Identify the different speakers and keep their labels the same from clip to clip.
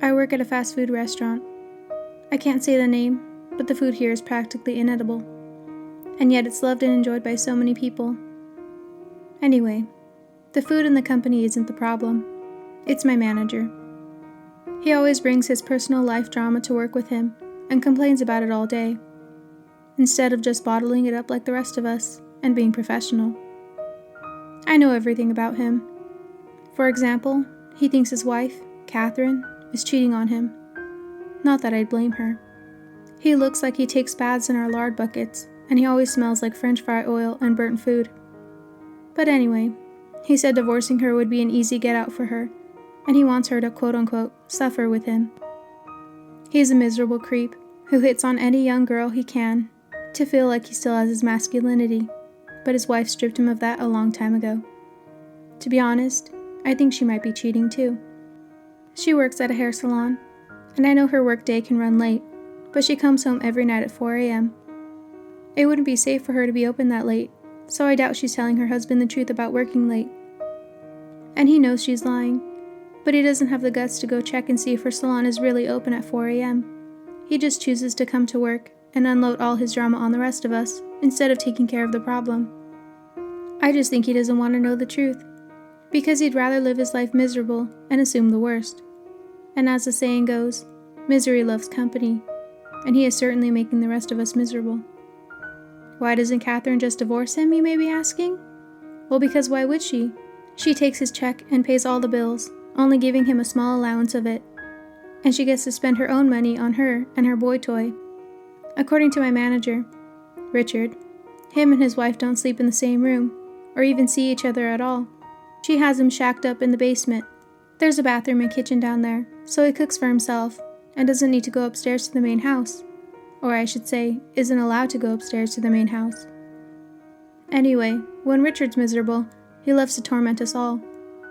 Speaker 1: I work at a fast food restaurant. I can't say the name, but the food here is practically inedible. And yet it's loved and enjoyed by so many people. Anyway, the food in the company isn't the problem. It's my manager. He always brings his personal life drama to work with him and complains about it all day, instead of just bottling it up like the rest of us and being professional. I know everything about him. For example, he thinks his wife, Catherine, is cheating on him. Not that I'd blame her. He looks like he takes baths in our lard buckets, and he always smells like French fry oil and burnt food. But anyway, he said divorcing her would be an easy get out for her, and he wants her to quote-unquote suffer with him. He's a miserable creep who hits on any young girl he can to feel like he still has his masculinity, but his wife stripped him of that a long time ago. To be honest, I think she might be cheating too. She works at a hair salon, and I know her work day can run late, but she comes home every night at 4 a.m. It wouldn't be safe for her to be open that late, so I doubt she's telling her husband the truth about working late. And he knows she's lying, but he doesn't have the guts to go check and see if her salon is really open at 4 a.m. He just chooses to come to work and unload all his drama on the rest of us, instead of taking care of the problem. I just think he doesn't want to know the truth, because he'd rather live his life miserable and assume the worst. And as the saying goes, misery loves company, and he is certainly making the rest of us miserable. Why doesn't Catherine just divorce him, you may be asking? Well, because why would she? She takes his check and pays all the bills, only giving him a small allowance of it. And she gets to spend her own money on her and her boy toy. According to my manager, Richard, him and his wife don't sleep in the same room, or even see each other at all. She has him shacked up in the basement. There's a bathroom and kitchen down there, so he cooks for himself, and doesn't need to go upstairs to the main house. Or I should say, isn't allowed to go upstairs to the main house. Anyway, when Richard's miserable, he loves to torment us all.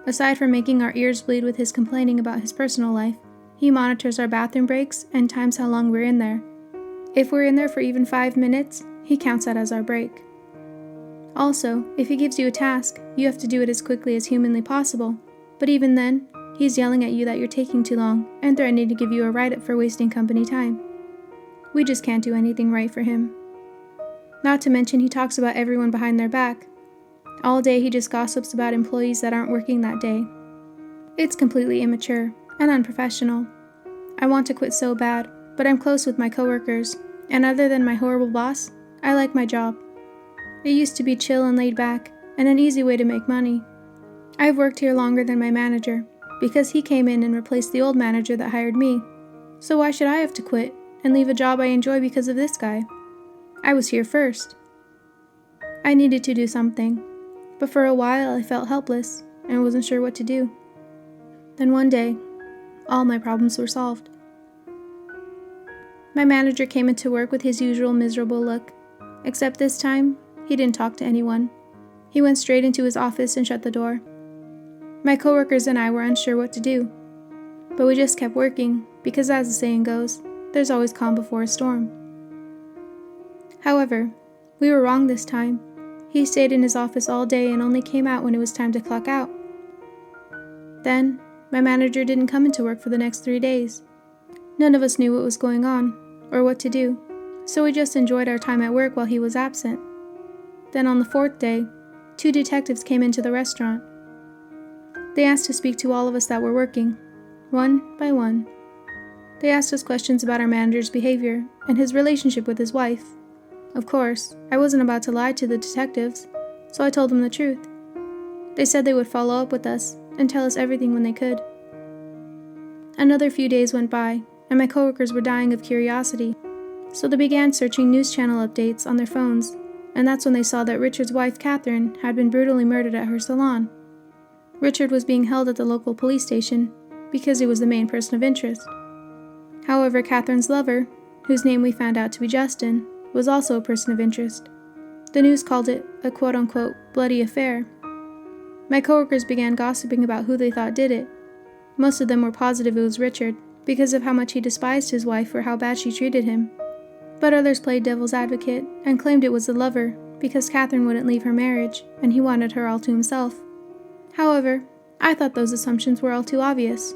Speaker 1: Aside from making our ears bleed with his complaining about his personal life, he monitors our bathroom breaks and times how long we're in there. If we're in there for even 5 minutes, he counts that as our break. Also, if he gives you a task, you have to do it as quickly as humanly possible, but even then, he's yelling at you that you're taking too long and threatening to give you a write-up for wasting company time. We just can't do anything right for him. Not to mention he talks about everyone behind their back. All day he just gossips about employees that aren't working that day. It's completely immature and unprofessional. I want to quit so bad, but I'm close with my coworkers, and other than my horrible boss, I like my job. It used to be chill and laid back, and an easy way to make money. I've worked here longer than my manager, because he came in and replaced the old manager that hired me. So why should I have to quit and leave a job I enjoy because of this guy? I was here first. I needed to do something, but for a while I felt helpless and wasn't sure what to do. Then one day, all my problems were solved. My manager came into work with his usual miserable look, except this time, he didn't talk to anyone. He went straight into his office and shut the door. My coworkers and I were unsure what to do, but we just kept working, because as the saying goes, there's always calm before a storm. However, we were wrong this time. He stayed in his office all day and only came out when it was time to clock out. Then, my manager didn't come into work for the next 3 days. None of us knew what was going on, or what to do, so we just enjoyed our time at work while he was absent. Then on the 4th day, 2 detectives came into the restaurant. They asked to speak to all of us that were working, one by one. They asked us questions about our manager's behavior and his relationship with his wife. Of course, I wasn't about to lie to the detectives, so I told them the truth. They said they would follow up with us and tell us everything when they could. Another few days went by, and my coworkers were dying of curiosity, so they began searching news channel updates on their phones, and that's when they saw that Richard's wife, Catherine, had been brutally murdered at her salon. Richard was being held at the local police station because he was the main person of interest. However, Catherine's lover, whose name we found out to be Justin, was also a person of interest. The news called it a quote-unquote bloody affair. My coworkers began gossiping about who they thought did it. Most of them were positive it was Richard, because of how much he despised his wife for how bad she treated him. But others played devil's advocate and claimed it was the lover because Catherine wouldn't leave her marriage and he wanted her all to himself. However, I thought those assumptions were all too obvious.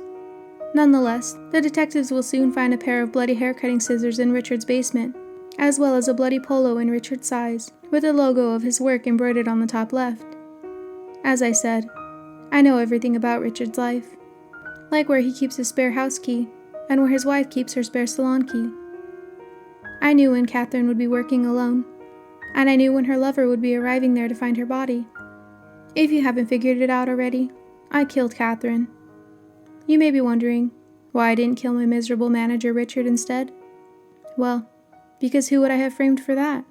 Speaker 1: Nonetheless, the detectives will soon find a pair of bloody hair-cutting scissors in Richard's basement, as well as a bloody polo in Richard's size, with the logo of his work embroidered on the top left. As I said, I know everything about Richard's life, like where he keeps his spare house key, and where his wife keeps her spare salon key. I knew when Catherine would be working alone, and I knew when her lover would be arriving there to find her body. If you haven't figured it out already, I killed Catherine. You may be wondering why I didn't kill my miserable manager Richard instead. Well, because who would I have framed for that?